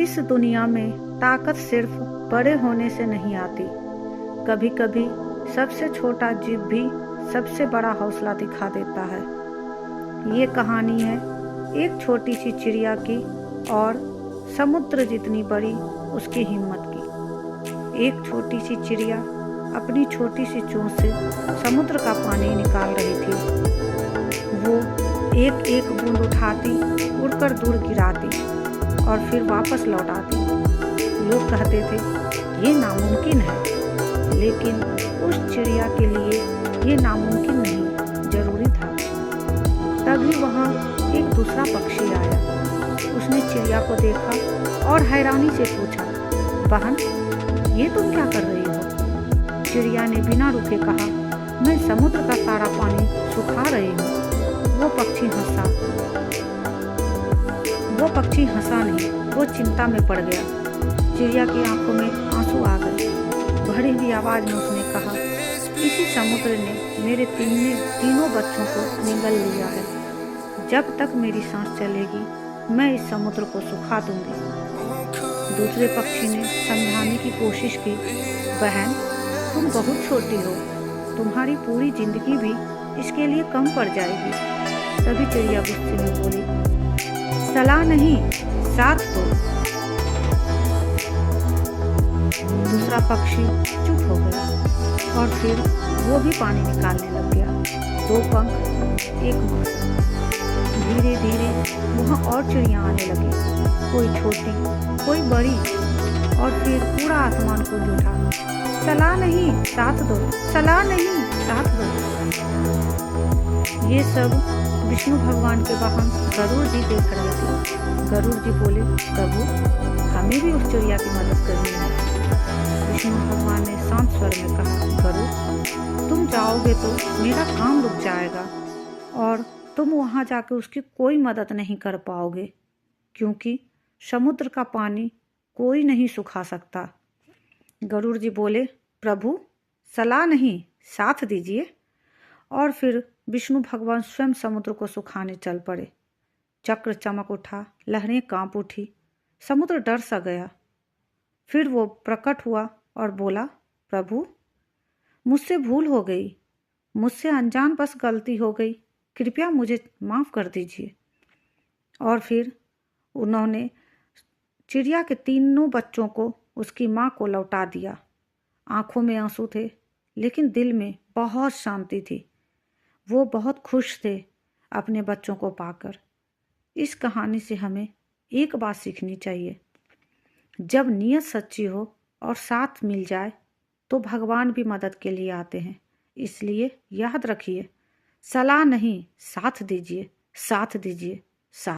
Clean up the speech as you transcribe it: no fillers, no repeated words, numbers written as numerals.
इस दुनिया में ताकत सिर्फ बड़े होने से नहीं आती। कभी कभी सबसे छोटा जीव भी सबसे बड़ा हौसला दिखा देता है। ये कहानी है एक छोटी सी चिड़िया की और समुद्र जितनी बड़ी उसकी हिम्मत की। एक छोटी सी चिड़िया अपनी छोटी सी चोंच से समुद्र का पानी निकाल रही थी। वो एक एक बूंद उठाती, उड़कर दूर गिराती और फिर वापस लौटाती। लोग कहते थे ये नामुमकिन है, लेकिन उस चिड़िया के लिए ये नामुमकिन नहीं, जरूरी था। तभी वहाँ एक दूसरा पक्षी आया। उसने चिड़िया को देखा और हैरानी से पूछा, बहन, ये तुम क्या कर रही हो? चिड़िया ने बिना रुके कहा, मैं समुद्र का सारा पानी सुखा रही हूँ। वो पक्षी हंसा नहीं, वो चिंता में पड़ गया। चिड़िया की आंखों में आंसू आ गए। भरी हुई आवाज में उसने कहा, इसी समुद्र ने मेरे तीनों बच्चों को निगल लिया है। जब तक मेरी सांस चलेगी मैं इस समुद्र को सुखा दूंगी। दूसरे पक्षी ने समझाने की कोशिश की, बहन, तुम बहुत छोटी हो, तुम्हारी पूरी जिंदगी भी इसके लिए कम पड़ जाएगी। तभी चिड़िया गुस्से में बोली, सलाह नहीं, साथ दो। दूसरा पक्षी चुप हो गया और फिर वो भी पानी निकालने लग गया। दो पंख, एक मौसम। धीरे धीरे वहाँ और चिड़ियाँ आने लगी, कोई छोटी, कोई बड़ी, और फिर पूरा आसमान को उठा, सलाह नहीं, साथ दो, सलाह नहीं, साथ दो। ये सब विष्णु भगवान के वाहन गरुड़ जी देख रहे थे। गरुड़ जी बोले, प्रभु, हमें भी उस चिड़िया की मदद करनी है। विष्णु भगवान ने शांत स्वर में कहा, गरुड़, तुम जाओगे तो मेरा काम रुक जाएगा और तुम वहां जाकर उसकी कोई मदद नहीं कर पाओगे, क्योंकि समुद्र का पानी कोई नहीं सुखा सकता। गरुड़ जी बोले, प्रभु, सलाह नहीं, साथ दीजिए। और फिर विष्णु भगवान स्वयं समुद्र को सुखाने चल पड़े। चक्र चमक उठा, लहरें कांप उठी, समुद्र डर सा गया। फिर वो प्रकट हुआ और बोला, प्रभु, मुझसे भूल हो गई, मुझसे अनजान बस गलती हो गई, कृपया मुझे माफ कर दीजिए। और फिर उन्होंने चिड़िया के तीनों बच्चों को उसकी माँ को लौटा दिया। आंखों में आंसू थे, लेकिन दिल में बहुत शांति थी। वो बहुत खुश थे अपने बच्चों को पाकर। इस कहानी से हमें एक बात सीखनी चाहिए, जब नीयत सच्ची हो और साथ मिल जाए तो भगवान भी मदद के लिए आते हैं। इसलिए याद रखिए, सलाह नहीं, साथ दीजिए, साथ दीजिए, साथ।